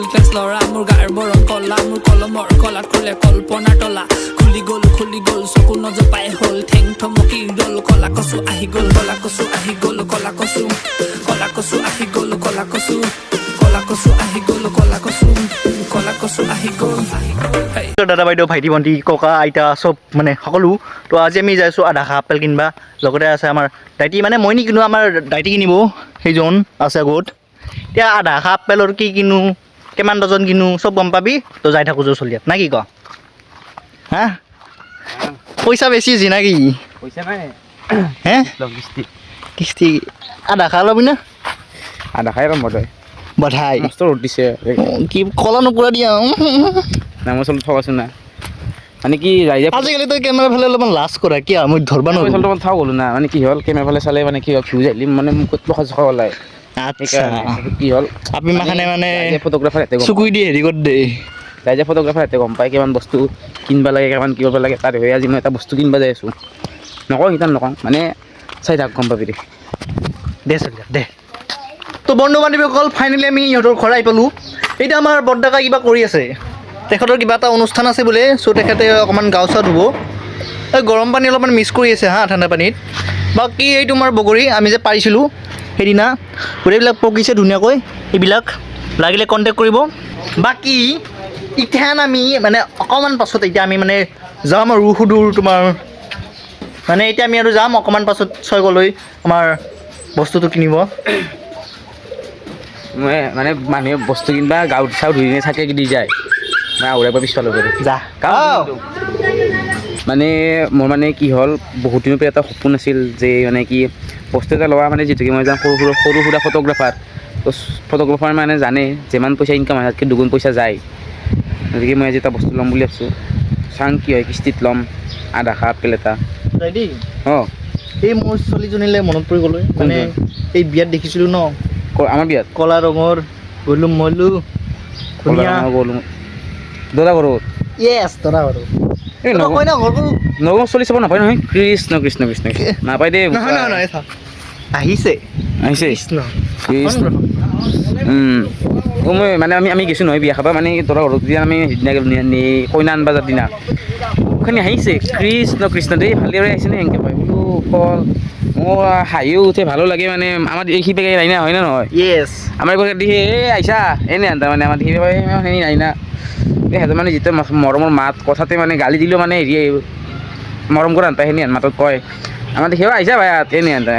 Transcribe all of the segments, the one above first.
ফুল class লৰা মোৰ গাৰ বৰণ কলা মোৰ কলমৰ কলাত খোলে কল্পনা তলা খুলি গল চকু নজপাই হ'ল ঠেং থমকি ৰল কলা কচু আহি গল কলা কচু আহি গল কলা কচু আহি গল কলা কচু আহি গল কলা কচু আহি গল দাদা বাইদেউ ভাইটি ভণ্টি ককা আইতা চব মানে সকলো তো আজি আমি যাই আছোঁ আধা আপেল কিনিবা লগতে আছে আমাৰ দাইটি মানে মই নিকিনো আমাৰ দাইটি কিনিব সেইজন আছে আগত এতিয়া আধা আপেলৰ কি কিনো কিমান ডজন কিনো চব গম পাবি তো যাই থাকোঁ চলিয়াত না কি ক হা পইচা বেছি হৈছে না কি পইচা নাই হে কিস্তি আধা ল'বি না আধা খাই ৰম বধাই বধাই মস্ত ৰ'দ দিছে কি কলা নপৰা দিয়া নাই মই চলি থকাচোন না মানে কি ৰাইজে আজিকালি তই কেমেৰা ফালে অলপমান লাজ কৰা কি মই ধৰবা মই নোৱাৰোঁ চলি থাকা গ'লো না মানে কি হ'ল কেমেৰা ফালে চালে মানে কি হ'ল ভিউজ আহিলে মানে মোক প্ৰকাশ থকা ওলায় আচ্ছা কি হ'ল আপনি মাখানে মানে ফটোগ্ৰাফাৰ এতে চুকুই দিয়ে হেৰি কৰি দে ৰাইজে ফটোগ্ৰাফাৰ এতে গম পায় কিমান বস্তু কিনিব লাগে কিমান কি কৰিব লাগে তাৰ হৈ আজি মই এটা বস্তু কিনিব যাই আছোঁ নকওঁ সিমান নকওঁ মানে চাই থাক গম পাবি দে চলিয়া দে তো বন্ধু বান্ধৱীসকল ফাইনেলি আমি ইহঁতৰ ঘৰ আহি পালোঁ এতিয়া আমাৰ বৰডেকা কিবা কৰি আছে তেখেতৰ কিবা এটা অনুষ্ঠান আছে বোলে চ' তেখেতে অকণমান গাও চাও ধুব এই গৰম পানী অলপমান মিক্স কৰি আছে হা ঠাণ্ডা পানীত বাকী এই তোমাৰ বগৰী আমি যে পাৰিছিলোঁ সেইদিনা গোটেইবিলাক পকিছে ধুনীয়াকৈ এইবিলাক লাগিলে কণ্টেক্ট কৰিব বাকী ইথান আমি মানে অকণমান পাছত এতিয়া আমি মানে যাম আৰু সুদূৰ তোমাৰ মানে এতিয়া আমি আৰু যাম অকণমান পাছত ছয়গলৈ আমাৰ বস্তুটো কিনিব মই মানে মানুহে বস্তু কিনিবা গাঁৱত চাউল ধুই কিনে চাকে দি যায় মই আউৰাই পৰা পিছফালে কৰি যা মানে মোৰ মানে কি হ'ল বহুত দিনৰ পৰা এটা সপোন আছিল যে মানে কি বস্তু এটা লোৱা মানে যিহেতুকে মই যাম সৰু সুৰা ফটোগ্ৰাফাৰ তো ফটোগ্ৰাফাৰ মানে জানে যিমান পইচা ইনকাম হয় তাতকৈ দুগুণ পইচা যায় গতিকে মই আজি এটা বস্তু ল'ম বুলি ভাবিছোঁ চাং কি হয় কিস্তিত ল'ম আধা আপেল এটা দেই অঁ এই মোৰ ছোৱালীজনীলৈ মনত পৰি গ'লো মানে এই বিয়াত দেখিছিলোঁ ন আমাৰ বিয়াত কলা ৰঙৰ গ'লো মলো ধুনীয়া দৰা ঘৰত য়েছ দৰা বাৰু এই নকয় না ঘৰটো নগৰ চলি চাব নাপায় নহয় কৃষ্ণ কৃষ্ণ কৃষ্ণ নাপায় দেই নহয় আহিছে আহিছে কৃষ্ণ কৃষ্ণ মই মানে আমি গৈছোঁ নহয় বিয়া খাবা মানে দৰা ঘৰত যেতিয়া আমি সিদিনা কইনা আনবা যাৰ দিনা ওখানি আহিছে কৃষ্ণ কৃষ্ণ দেই ভালে আহিছে নে এনেকৈ পাই বোলো ফল মোৰ হাঁহিও উঠে ভালো লাগে মানে আমাৰ এই শিপে নাই না হয় না নহয় য়েছ আমাৰ ঘৰত দিহে এই আহিছা এনে আনতা মানে আমাৰ শিপে সেনে নাই না এই সিহঁতে মানে যেতিয়া মৰমৰ মাত কথাতে মানে গালি দিলেও মানে হেৰি মৰম কৰা আনতা সেনে মাতত কয় আমাৰ দেখিও আহিছা ভাই এনে আনতা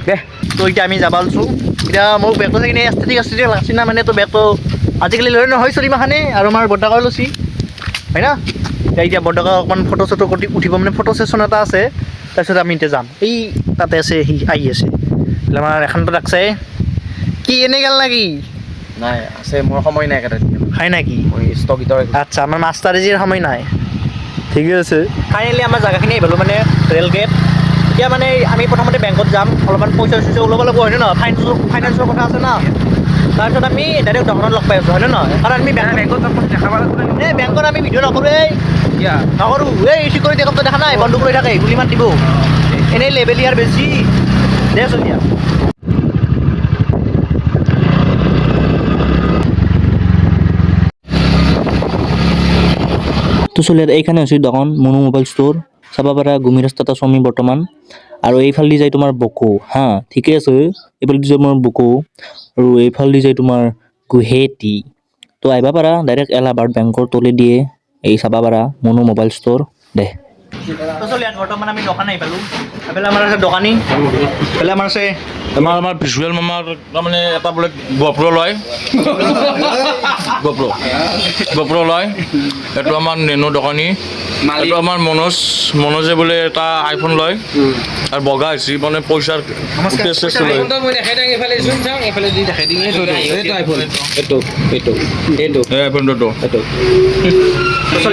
দে তো এতিয়া আমি যাব লৈছোঁ এতিয়া মোক বেগটো চাই কিনে এষ্টেটিক লাগছি না মানে তো বেগটো আজিকালি লৈ নহয় চলি মাখানে আৰু আমাৰ বৰ্ডাকাও লৈছি হয় না এতিয়া বৰ্ডাকা অকণমান ফটো চটো কৰি উঠিব মানে ফটো ছেশ্যন এটা আছে তাৰপিছত আমি এতিয়া যাম এই তাতে আছে সি আহি আছে আমাৰ এখনটো ৰাখছে কি এনে গেল নাকি নাই আছে মোৰ সময় নাই এটা হয় নেকি স্থগিত আচ্ছা আমাৰ মাষ্টাৰেজিৰ সময় নাই ঠিকে আছে ফাইনেলি আমাৰ জেগাখিনি আহিলোঁ মানে ৰেল গেট এতিয়া মানে আমি প্ৰথমতে বেংকত যাম অলপমান পইচা চইচা ওলাব লাগিব হয়নে নহয় ফাইনেন্সৰ কথা আছে না তাৰপিছত আমি ডাইৰেক্ট দোকানত লগ পাই আছোঁ হয়নে নহয় কাৰণ আমি বেংকত দেখা পালোঁ এই বেংকত আমি ভিডিঅ' নকৰোঁ নকৰোঁ এই চিকিউৰিটি কামটো দেখা নাই বন্ধুক লৈ থাকে গুলি মাত দিব এনেই লেবেল ইয়াৰ বেছি দে চলিয়া তো চলিয়াত এইখানে হৈছে দোকান মনো মোবাইল ষ্ট'ৰ চাব পাৰা গুমি ৰাস্তাত আছোঁ আমি বৰ্তমান আৰু এইফালেদি যায় তোমাৰ বকো হা ঠিকে আছে এইফালেদি যায় তোমাৰ বকো আৰু এইফালেদি যায় তোমাৰ গুৱাহাটী তো আহিব পাৰা ডাইৰেক্ট এলাহাবাদ বেংকৰ তলে দিয়ে এই চাব পাৰা মনো মোবাইল ষ্ট'ৰ দে চলিয়াত বৰ্তমান আমি দোকান আহি পালোঁ এইফালে আমাৰ আছে দোকানী এইফালে আমাৰ আছে আমাৰ ভিজুৱেল মামাৰ তাৰমানে এটা বোলে গপ্ৰ লয় গপ্ৰ লয় এইটো আমাৰ নেনো দোকানী এইটো আমাৰ মনোজে বোলে এটা আইফোন লয় আৰু বগা হৈছে মানে পইচাৰ টেষ্ট লয়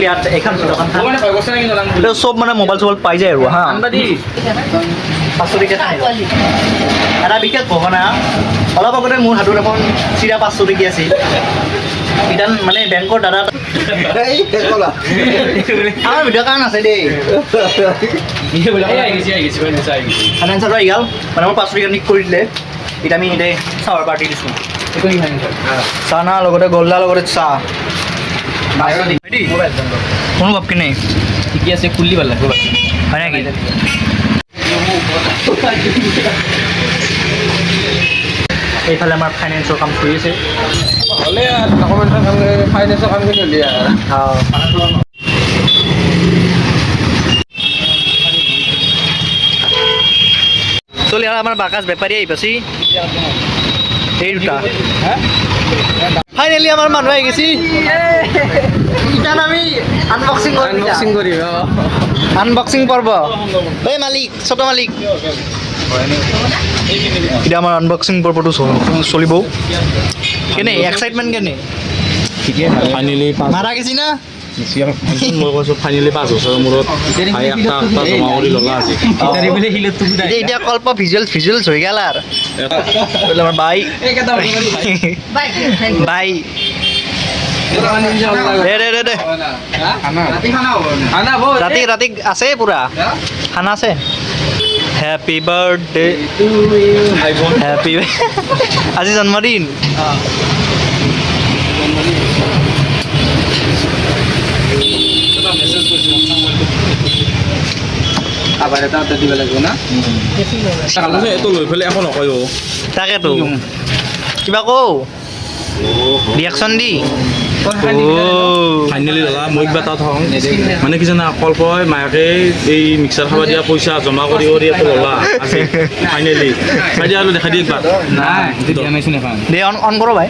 ইয়াত এইখন দোকান চব মানে মোবাইল চোবাইল পাই যায় আৰু হা 500 টকীয়া এটা বিশেষ ঘটনা অলপ আগতে মোৰ হাতত এখন চিৰা 500 টকীয়া আছিল ইটান মানে বেংকৰ দাদা আমাৰ ভিডিঅ' কাৰণ আছে দেই ফাইনেন্সাৰ আহি গ'ল মানে মোৰ 500 টকীয়া নিক কৰি দিলে এতিয়া আমি এতিয়া চাৱাৰ পাৰ্টি দিছোঁ চাহ না লগতে গল্লা লগতে চাহ কোনো ভাবকি নাই ঠিকে আছে খুলি ভাল লাগব হয় নেকি এইফালে আমাৰ ফাইনেন্সৰ কাম চলি আছে হ'লে ডকুমেণ্টৰ কাম ফাইনেন্সৰ কাম কৰি হ'লে চলি আৰু আমাৰ বাকাচ বেপাৰী আহি পাছি এই দুটা ফাইনেলি আমাৰ মানুহ আহি গৈছি ইটান আমি আনবক্সিং কৰিম আনবক্সিং পৰ্ব এই মালিক ছোট মালিক এতিয়া আমাৰ আনবক্সিং পৰ্বটো চলিব কেনে এক্সাইটমেণ্ট কেনে ফাইনেলি মাৰা গেছি না মই কৈছোঁ ফাইনেলি 5 বছৰৰ মূৰত ভাই একটা জমা কৰি ল'লা আজি এতিয়া কল্প ভিজুৱেলছ হৈ গেল আৰু আমাৰ বাই বাই দে ৰাতি আছে পুৰা খানা আছে হেপী বাৰ্থডে হেপী আজি জন্মদিন এইটো লৈ পেলাই একো নকয় তাকেতো কিবা কওঁ ৰিয়েকশ্যন দি ফাইনেলি ল'লা মই কিবা এটা থওঁ মানে কি জানা কল্পই মায়াকে এই মিক্সাৰ খাব দিয়া পইচা জমা কৰি একো ল'লা আজি ফাইনেলি চাই দিয়া আৰু দেখাই দি একবাৰ দে অন কৰোঁ ভাই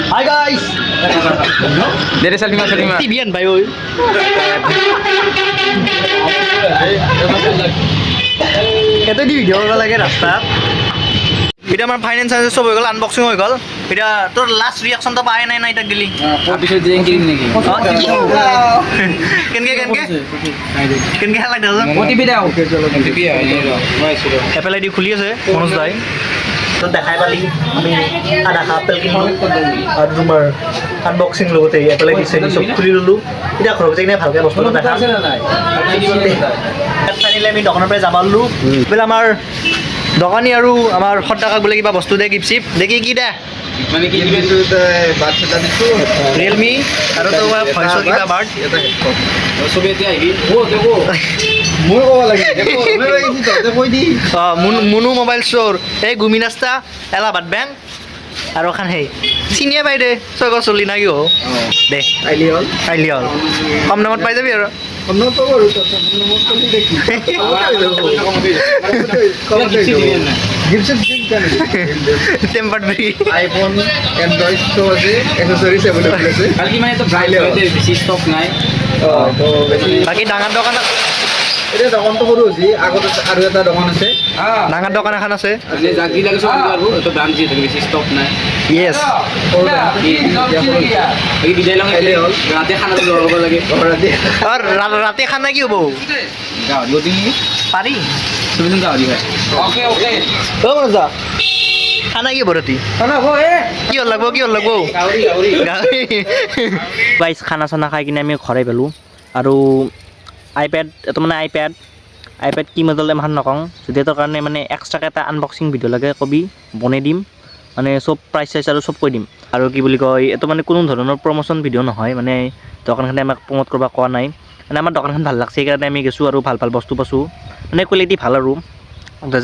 Hi guys. Dari Salima. Tibian bayo. Ito di video ko lagi rasta. Kita আমার ফাইনান্স আছে সব হয়ে গেল আনবক্সিং হয়ে গেল এটা তোর লাস্ট রিঅ্যাকশন তো পায় নাই না এটা দিলি অফিসে দিয়ে কিনিম নাকি কেনকে লাগ দাও ওটিপি দাও ওটিপি এপল আইডি খুলি আছে মনোজ দাই তো দেখাই পালি আমি আধা আপেল কিনো আর তোমার আনবক্সিং লগতে এপল আইডি সব খুলি ললো এটা ঘৰত যাই ভালকে বস্তু দেখা আছে না নাই ফাইনালি আমি দোকানৰ পৰা যাব ললো বেলা আমাৰ দোকানী আৰু আমাৰ সদাকাক বোলে কিবা বস্তু দে গিফ্ট চিপ দেখি কি দে মানে কি দিবে বাচ্চাটা দিছো রিয়েলমি আৰু তো ভয়েসৰ কিবা বাৰ্ড ছবি এতিয়া আহিবি ও দেখো মই ক'ব লাগে দেখো মই লাগিছি ততে কৈ দি মুনু মোবাইল ষ্ট'ৰ এই গুমি ৰাস্তা এলাহাবাদ বেংক আৰু এখন সেই চিনিয়ে পাই দে ছয় গছ চলি নাকি হ দে আইলি হ'ল কম দামত পাই যাবি আৰু টেম্পাৰ্ড ফ্ৰী আইফোন এন্ড্রয়েড তো আছে এসেসরিজ अवेलेबल আছে খালি মানে তো ব্রাইট হইতে বেশি স্টক নাই তো বেশি বাকী ডাঙৰ দোকান এটা দোকান তো সৰু হৈছে আগত আৰু এটা দোকান আছে ডাঙৰ দোকান এখন আছে আপনি জাগি লাগে সব পারবো তো ব্রাঞ্চ দিয়ে বেশি স্টক নাই ইয়েস এই বিদায় লং এলে হল রাতে খানা তো লব লাগে আৰু ৰাতি খানা কি হ'ব গাও গতি পাৰি তুমি গাও দি ভাই ওকে অ মজা খানা কি হ'ব ৰাতি খানা গো এ কি হ'ল লাগব গাউৰি গাইছ খানা চানা খাই কিনে আমি ঘৰে পেলোঁ আৰু আইপেড এটা মানে আইপেড কি মডেল ইমান নকওঁ যদি তোৰ কাৰণে মানে এক্সট্ৰাকৈ এটা আনবক্সিং ভিডিঅ' লাগে কবি বনাই দিম মানে চব প্ৰাইচ চাইজ আৰু চব কৈ দিম আৰু কি বুলি কয় এইটো মানে কোনো ধৰণৰ প্ৰমোশ্যন ভিডিঅ' নহয় মানে দোকানখনে আমাক প্ৰমোট কৰিব কোৱা নাই মানে আমাৰ দোকানখন ভাল লাগছে সেইকাৰণে আমি গৈছোঁ আৰু ভাল বস্তু পাইছোঁ মানে কোৱালিটি ভাল আৰু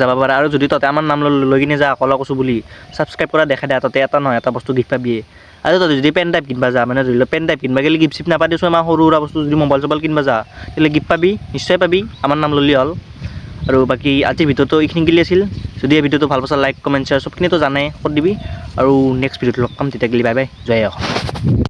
যাব পাৰে আৰু যদি তহঁতে আমাৰ নাম লৈ কিনে যা অকলে কৈছোঁ বুলি ছাবস্ক্ৰাইব কৰা দেখা দে তাতে এটা নহয় এটা বস্তু গিফ্ট পাবিয়ে আৰু তহঁতে যদি পেন ড্ৰাইভ কিনবা যা মানে ধৰি লওক পেন ড্ৰাইভ কিনবা গ'লে গিফ্ট চিফ্ট নাপাই দিছোঁ আমাৰ সৰু সুৰা বস্তু যদি মোবাইল চোবাইল কিনবা যা তেতিয়াহ'লে গিফ্ট পাবি নিশ্চয় পাবি আমাৰ নাম ল'লি হ'ল আৰু বাকী আজিৰ ভিডিঅ'টো এইখিনি গিলি আছিল যদি এই ভিডিঅ'টো ভাল পাইছা লাইক কমেণ্ট শ্বেয়াৰ চবখিনিতো জানে কৰি দিবি আৰু নেক্সট ভিডিঅ'টো লগ পাম তেতিয়া গিলি বাই বাই জয় অসম